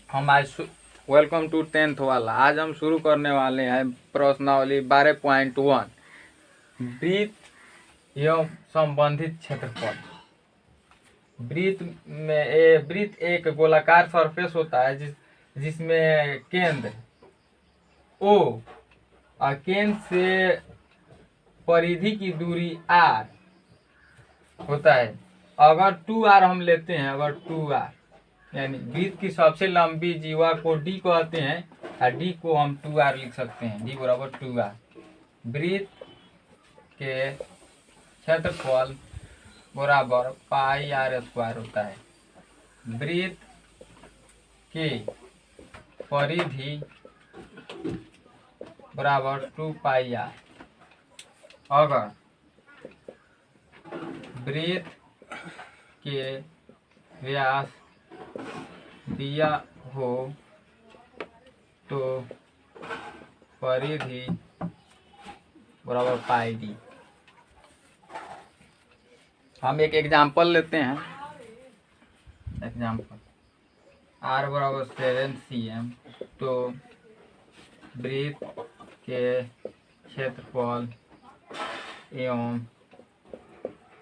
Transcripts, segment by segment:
हम आज welcome to 10th वाला। आज हम शुरू करने वाले हैं प्रश्नावली 12.1 वृत्त एवं संबंधित क्षेत्रफल। वृत्त एक गोलाकार सरफेस होता है जिसमें केंद्र O और केंद्र से परिधि की दूरी R होता है। अगर 2R हम लेते हैं, अगर 2R यानी वृत्त की सबसे लंबी जीवा को D कहते हैं और D को हम 2R लिख सकते हैं। D बराबर 2R। वृत्त के क्षेत्रफल बराबर पाई R स्क्वायर होता है। वृत्त की परिधि बराबर 2 पाई R। अगर वृत्त के व्यास दिया हो तो परिधि बराबर पाई डी। हम एक एग्जाम्पल लेते हैं। एग्जाम्पल R बराबर 7 cm तो वृत्त के क्षेत्रफल एवं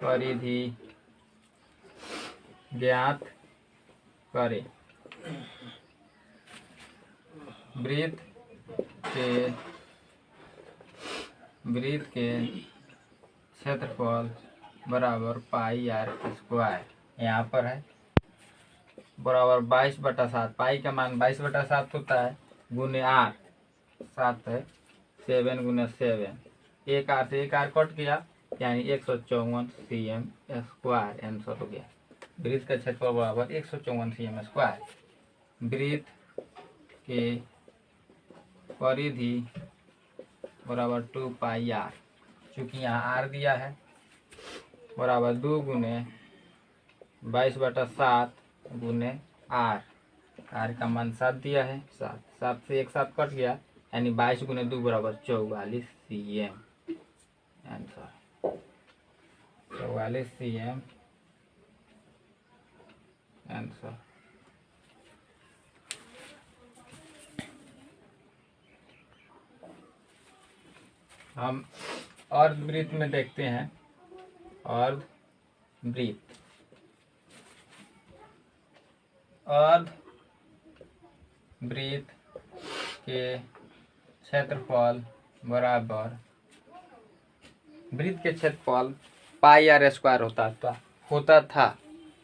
परिधि ज्ञात करें। वृत्त के क्षेत्रफल बराबर पाई R स्क्वायर यहाँ पर है बराबर 22/7। पाई का मान 22/7 होता है गुने R 7 है 7 गुने 7। एक R से एक R कट गया यानी 154 cm स्क्वायर आंसर हो गया। वृत्त का क्षेत्रफल बराबर 154 cm स्क्वायर। वृत्त के परिधि बराबर 2 पाई R। चूँकि यहाँ R दिया है बराबर 2 गुने 22/7 गुने R। R का मान 7 दिया है, 7 से एक 7 कट गया यानी 22 गुने 2 बराबर 44 cm आंसर। 44 cm answer. हम अर्धवृत्त में देखते हैं। अर्धवृत्त के क्षेत्रफल बराबर वृत्त के क्षेत्रफल पाई R स्क्वायर होता था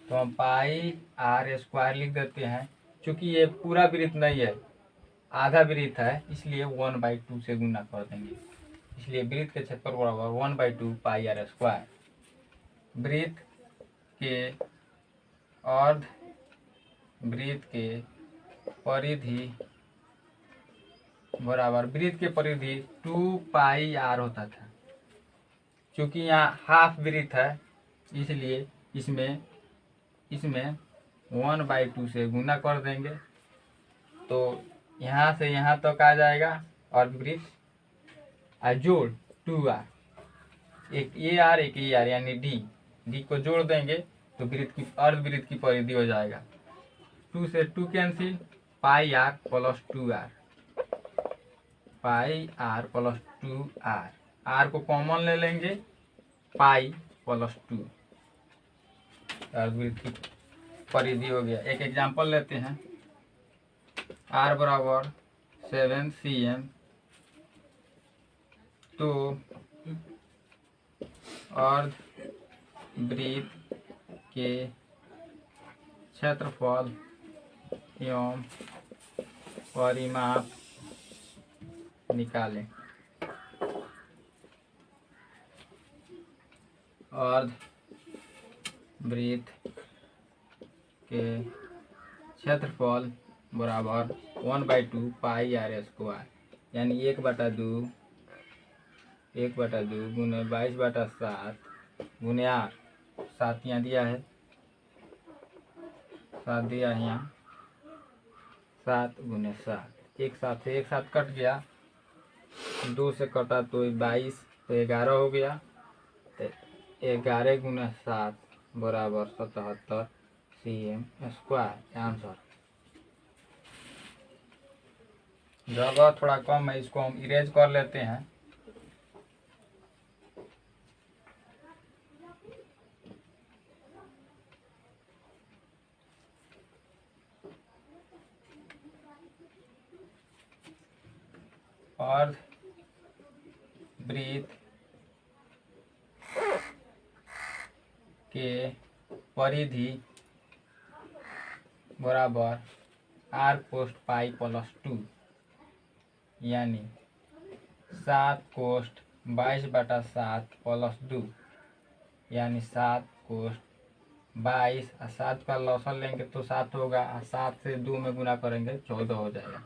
तो हम पाई R स्क्वायर लिख देते हैं। क्योंकि ये पूरा वृत्त नहीं है, आधा वृत्त है, इसलिए 1/2 से गुना कर देंगे। इसलिए वृत्त के क्षेत्रफल बराबर 1/2 पाई R स्क्वायर। वृत्त के अर्धवृत्त के परिधि बराबर वृत्त के परिधि 2 पाई R होता था। क्योंकि यहाँ हाफ वृत्त है इसलिए इसमें 1/2 से गुना कर देंगे तो यहाँ से यहाँ तक आ जाएगा अर्धवृत्त और जोड़ 2R, एक ये R एक ये R यानी D को जोड़ देंगे तो अर्धवृत्त की परिधि हो जाएगा। 2 से 2 कैंसिल, पाई R प्लस 2R, पाई R प्लस 2R। R को कॉमन ले लेंगे, पाई प्लस 2 अर्धवृत्त की परिधि हो गया। एक एग्जांपल लेते हैं। R बराबर 7 cm तो अर्धवृत्त के क्षेत्रफल एवं परिमाप निकालें। अर्धवृत्त के क्षेत्रफल बराबर 1/2 पाई R स्क्वायर यानी 1/2 गुने 22/7 गुने R। 7 यहाँ दिया है, 7 दिया है यहाँ, 7 गुने 7। एक 7 से एक 7 कट गया, 2 से कटा तो 22 तो 11 हो गया। 11 गुना 7 बराबर 77 cm स्क्वायर आंसर। जगह थोड़ा कम है, इसको हम इरेज कर लेते हैं। अर्ध वृत्त के परिधि बराबर आर कोष्ठ पाई प्लस 2, यानी 7 कोष्ठ 22/7 प्लस 2, यानी 7 कोष्ठ 22, और 7 का लॉसल लेंगे तो 7 होगा, 7 से 2 में गुना करेंगे 14 हो जाएगा,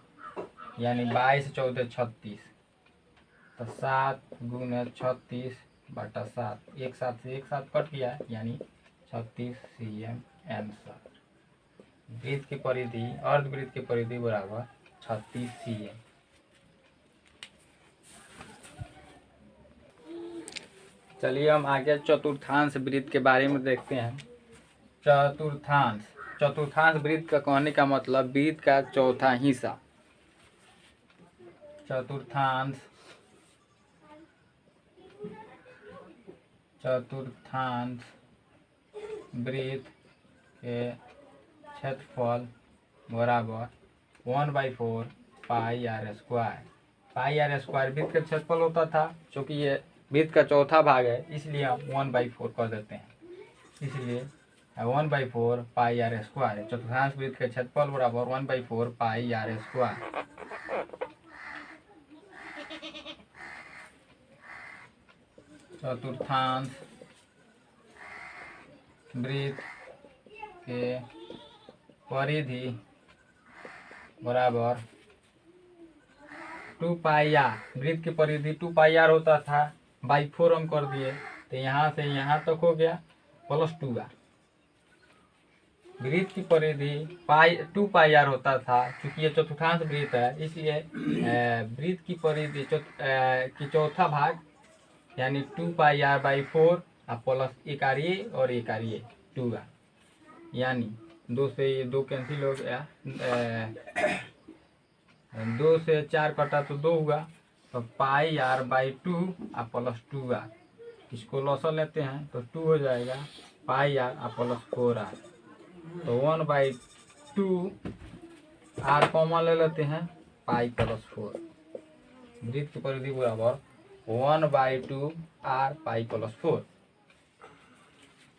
यानी 22 14 36। तो 7 गुना 36/7, एक साथ से एक साथ कट गया, यानी 36 cm आंसर। वृत्त की परिधि, अर्धवृत्त की परिधि बराबर 36 cm। चलिए हम आगे चतुर्थांश वृत्त के बारे में देखते हैं। चतुर्थांश, चतुर्थांश वृत्त का कहने का मतलब वृत्त का चौथा हिस्सा। चतुर्थांश, चतुर्थांश वृत्त के क्षेत्रफल बराबर 1/4 pi r square. Pi r square वृत्त का क्षेत्रफल होता था, क्योंकि ये वृत्त का चौथा भाग है, इसलिए हम 1/4 कर देते हैं, इसलिए 1/4 पाई आर स्क्वायर। चतुर्थांश वृत्त के क्षेत्रफल बराबर 1/4 पाई आर स्क्वायर। चतुर्थांश वृत्त के परिधि बराबर 2 पाई आर। वृत्त की परिधि 2 पाई आर होता था, बाई 4 हम कर दिए, तो यहाँ से यहाँ तक हो गया प्लस 2r। वृत्त की परिधि 2 पाई आर होता था, चूंकि ये चतुर्थांश वृत्त है, इसलिए वृत्त की परिधि की चौथा भाग यानी 2 पाई आर बाई 4 प्लस एक आर ये और एक आर ये 2r, यानी 2 से ये 2 कैंसिल हो गया, 2 से 4 कटा तो 2 हुआ, तो पाई आर बाई 2 प्लस 2r। इसको लॉसल लेते हैं तो 2 हो जाएगा, पाई आर प्लस 4r, तो 1/2 आर कॉमन ले लेते हैं, पाई प्लस 4। वृत्त की परिधि बराबर 1/2 आर पाई प्लस 4।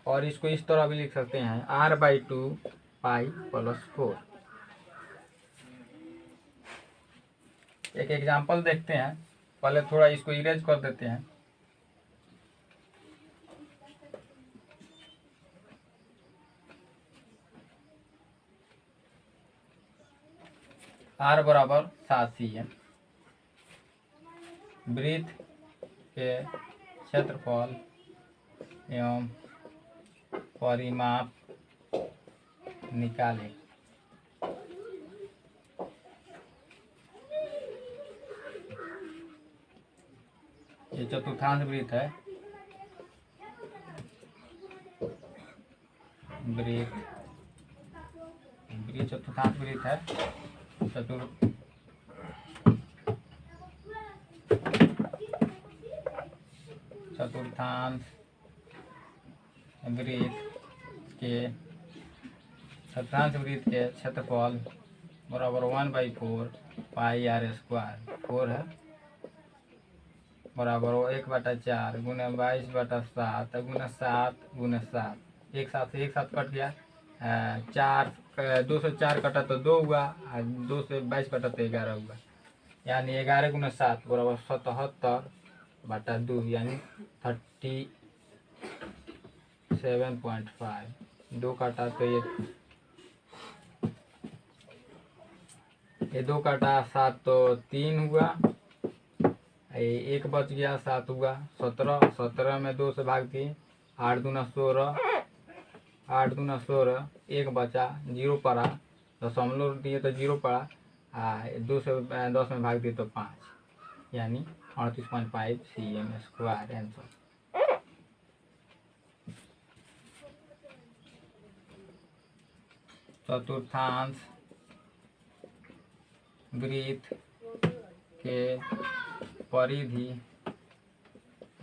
और इसको इस तरह भी लिख सकते हैं, r/2 पाई प्लस 4। एक एग्जाम्पल देखते हैं, पहले थोड़ा इसको इरेज कर देते हैं। r बराबर 7 cm। वृत्त के क्षेत्रफल एवं परिमाप निकालें। ये चतुर्थांश वृत्त है, वृत्त चतुर्थांश वृत्त है। चतुर्थांश वृत्त के क्षेत्रफल बराबर 1/4 पाई आर स्क्वायर। 4 है बराबर 1/4 गुना 22/7 गुना 7 गुना 7, एक साथ कट गया, 4 2 से 4 कटा तो 2 हुआ, 2 से 22 कटा तो 11 हुआ, यानी 11 गुना 7 बराबर 77/2, यानी 37.5। 2 काटा तो ये 2 काटा 7 तो 3 हुआ, एक बच गया 7 हुआ 17। 17 में 2 से भाग दिए, 8 दूना 16, 8 दूना 16, एक बचा 0 पड़ा, दशमलव दिए तो 0 पड़ा, 2 से 10 में भाग दिए तो 5, यानी 38.5 cm स्क्वायर आंसर। चतुर्थांश वृत्त के परिधि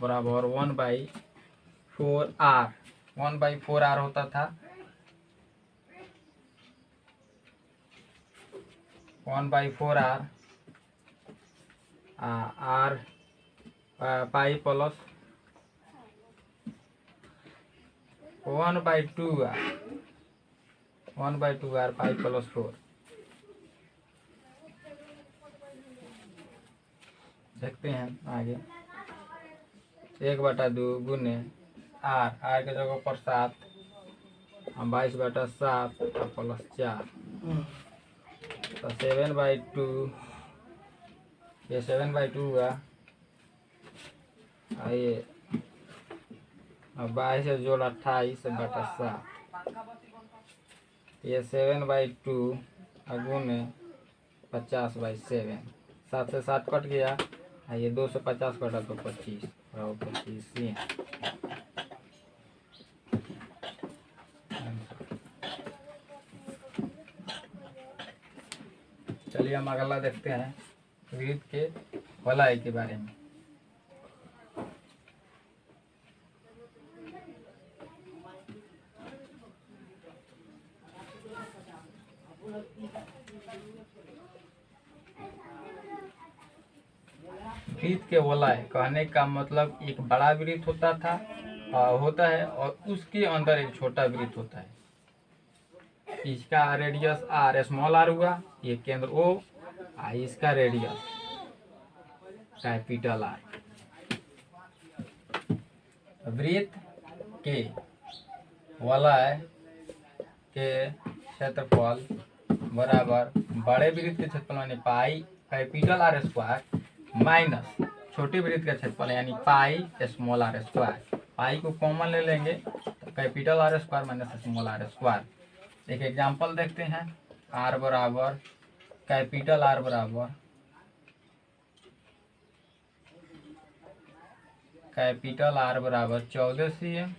बराबर 1/4r। 1/4r होता था 1/4r r pi plus 1/2r 1/2r pi plus 4। देखते हैं आगे 1/2 गुने आर के जगह पर 7 22/7 प्लस 4 तो 7/2 ये 7/2 हुआ। ये 22 से जोड़ 28/7 ये 7/2 गुने 50/7 7 से 7 कट गया। ये 2 से 50 कटा तो 25 और 25 ही है। चलिए हम अगला देखते हैं वृत्त के वलय के बारे में। वृत्त के वलय कहने का मतलब एक बड़ा वृत्त होता है और उसके अंदर एक छोटा वृत्त होता है। इसका रेडियस r स्मॉल r हुआ, ये केंद्र O, इसका रेडियस कैपिटल R। वृत्त के वलय के क्षेत्रफल बराबर बड़े वृत्त के क्षेत्रफल यानी pi capital R square minus छोटे वृत्त का क्षेत्रफल यानी पाई स्मॉल r स्क्वायर। पाई को कॉमन ले लेंगे तो capital R square minus small r square. एक एग्जांपल देखते हैं। r बराबर कैपिटल R बराबर 14 cm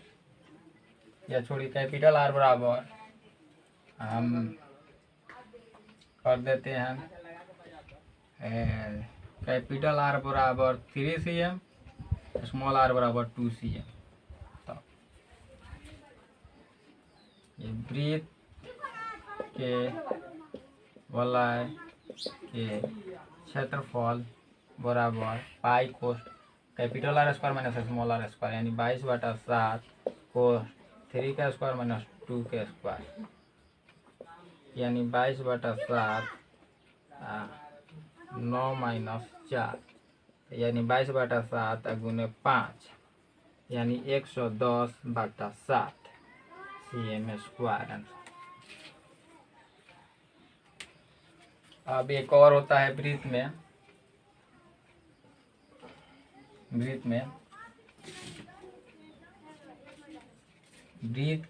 या छोड़ी कैपिटल R बराबर हम कर देते हैं कैपिटल R बराबर 3 cm स्मॉल r बराबर 2 cm। तो ये वृत्त के वलय के क्षेत्रफल बराबर पाई कोस capital R square minus small r square यानी 22/7 कोस 3 का स्क्वायर माइनस 2 का स्क्वायर यानी 22/7 9 माइनस 4 यानी 22/7 गुने 5 यानी 110/7 cm स्क्वायर। अब एक और होता है वृत्त में वृत्त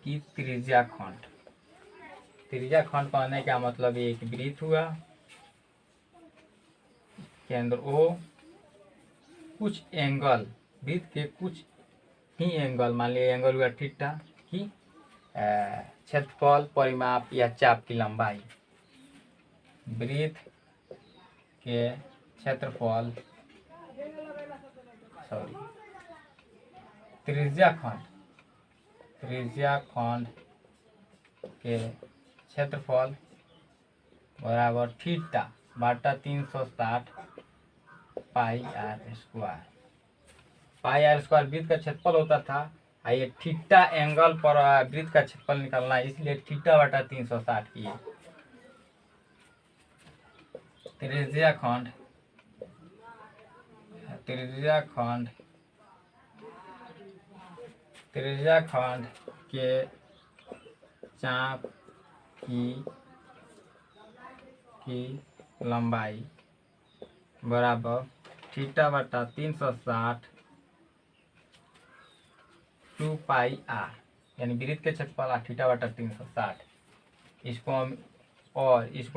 की त्रिज्या खंड कहने का मतलब एक वृत्त हुआ, केंद्र O, कुछ एंगल वृत्त के कुछ ही एंगल मान लिया एंगल हुआ थीटा की क्षेत्रफल परिमाप या चाप की लंबाई। वृत्त के क्षेत्रफल त्रिज्या खंड के क्षेत्रफल बराबर थीटा बटा 360 पाई r स्क्वायर। पाई r स्क्वायर वृत्त का क्षेत्रफल होता था। ये थीटा एंगल पर वृत्त का क्षेत्रफल निकालना है, इसलिए थीटा बटा 360 किए। त्रिज्या खंड के चाप की लंबाई बराबर थीटा बटा 360 2 पाई r यानी वृत्त के क्षेत्रफल थीटा बटा 360। इसको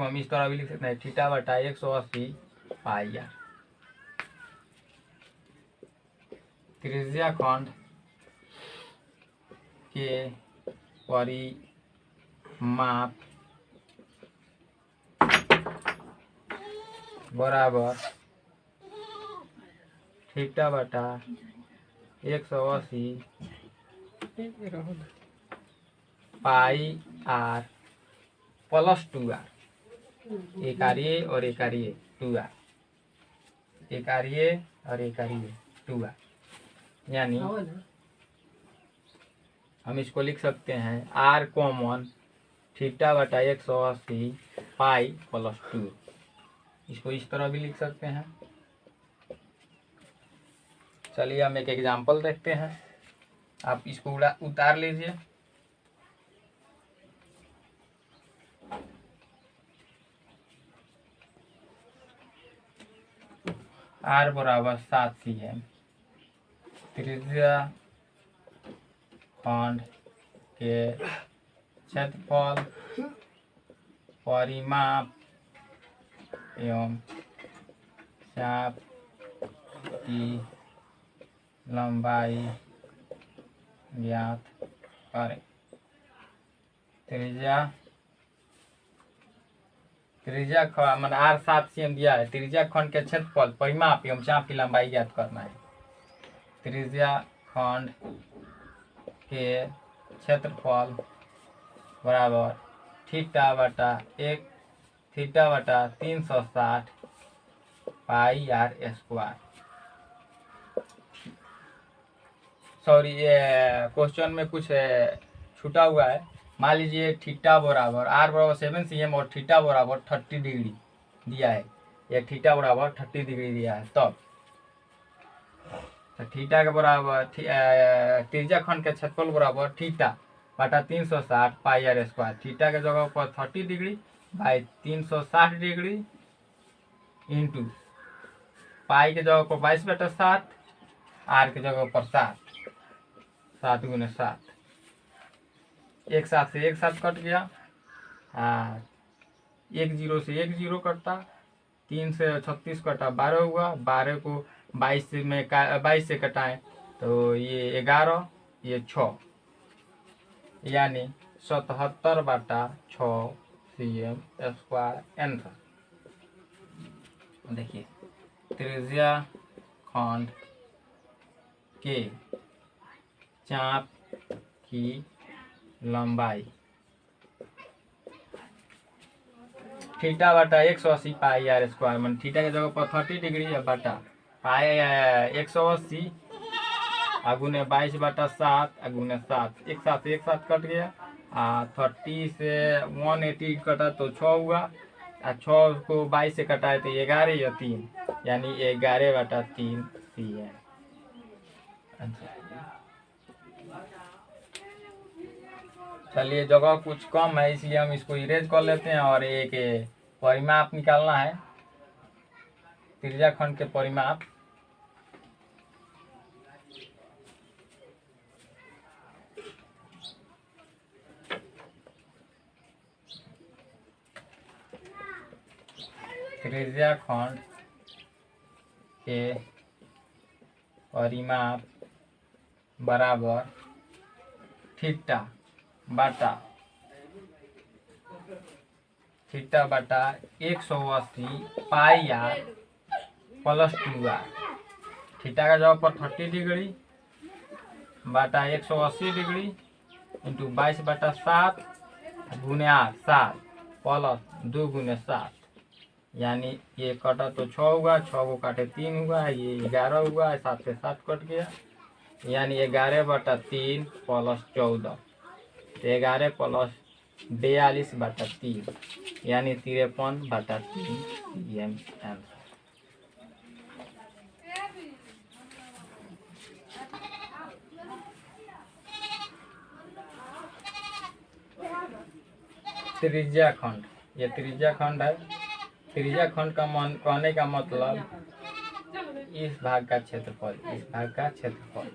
हम इस तरह भी लिख सकते हैं थीटा बटा 180 पाई r। त्रिज्या खंड के परिमाप बराबर थीटा बटा 180 पाई आर प्लस 2r। एक आर ये और एक आर ये 2r, एक आर ये और एक आर ये 2r। यानी हम इसको लिख सकते हैं आर कॉमन थीटा बटा 180 पाई प्लस 2। इसको इस तरह भी लिख सकते हैं। चलिए हम एक एग्जांपल देखते हैं। आप इसको उतार लीजिए। आर बराबर 7 cm, त्रिज्या खंड के क्षेत्रफल, परिमाप एवं चाप की लंबाई ज्ञात करें। त्रिज्या मान आर 7 cm दिया है। त्रिज्या खंड के क्षेत्रफल, परिमाप एवं चाप की लंबाई ज्ञात करना है। त्रिज्या खंड के क्षेत्रफल बराबर थीटा बटा 360 पाई आर स्क्वायर। सॉरी, ये क्वेश्चन में कुछ छूटा हुआ है। मान लीजिए थीटा बराबर आर बराबर 7 cm और थीटा बराबर 30 डिग्री दिया है। ये थीटा बराबर 30 डिग्री दिया है। तब तो थीटा के बराबर त्रिज्या खंड के क्षेत्रफल बराबर थीटा बटा 360 पाई आर स्क्वायर। थीटा के जगह पर 30 degree by 360 degree into pi के जगह पर 22/7, आर के जगह पर 7 गुने 7। एक साथ से एक साथ कट गया। एक जीरो से एक जीरो कटता। 3 से 36 कटा 12 हुआ। 12 को 22 से कटाएं तो ये 11, ये 6, यानी 77/6 cm स्क्वायर आंसर। देखिए त्रिज्या खंड के चाप की लंबाई थीटा बटा 180 पाई आर स्क्वायर। मान थीटा के जगह पर 30 डिग्री है बटा पाई 180 अगुने 22/7 अगुने 7। एक साथ कट गया। 30 से 180 कटा तो 6 हुआ। 6 को 22 से कटाए तो 11 या 3, यानी 11/3 cm। चलिए जगह कुछ कम है इसलिए हम इसको इरेज कर लेते हैं और एक परिमाप निकालना है। त्रिज्या खंड के परिमाप त्रिज्या खंड के परिमाप बराबर थीटा बटा 180 पाई आर प्लस 2r। थीटा का जगह पर 30 डिग्री बटा 180 डिग्री इंटू 22/7 गुने 8 7 प्लस 2 गुने 7, यानी ये कटा तो 6 हुआ। 6 को काटे 3 हुआ। ये 11 हुआ। 7 से 7 कट गया, यानी 11/3 प्लस 14, 11 प्लस 42/3, यानी 53/3 cm आंसर। त्रिज्या खंड, ये त्रिज्या खंड है। त्रिज्या खंड का कहने का मतलब इस भाग का क्षेत्रफल, इस भाग का क्षेत्रफल,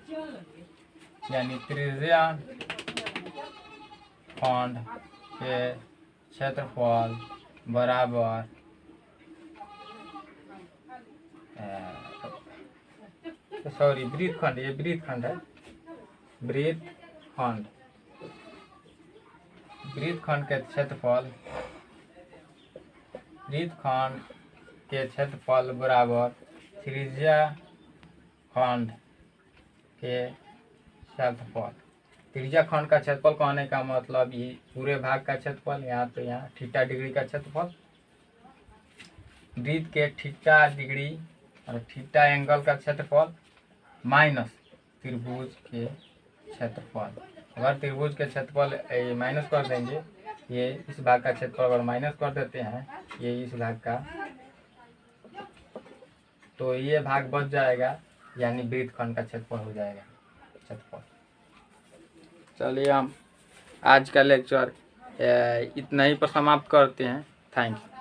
यानी त्रिज्या खंड के क्षेत्रफल बराबर सॉरी वृत्तखंड, ये वृत्तखंड है। वृत्तखंड के क्षेत्रफल, वृत्तखंड के क्षेत्रफल बराबर त्रिज्या खंड के क्षेत्रफल। त्रिज्या खंड का क्षेत्रफल कहने का मतलब ये पूरे भाग का क्षेत्रफल, यहाँ तो यहाँ थीटा डिग्री का क्षेत्रफल, वृत्त के थीटा डिग्री और थीटा एंगल का क्षेत्रफल माइनस त्रिभुज के क्षेत्रफल। अगर त्रिभुज के क्षेत्रफल माइनस कर देंगे, ये इस भाग का क्षेत्रफल अगर माइनस कर देते हैं ये इस भाग का, तो ये भाग बच जाएगा, यानी वृत्तखंड का क्षेत्रफल हो जाएगा क्षेत्रफल। चलिए हम आज का लेक्चर इतना ही पर समाप्त करते हैं। Thank you.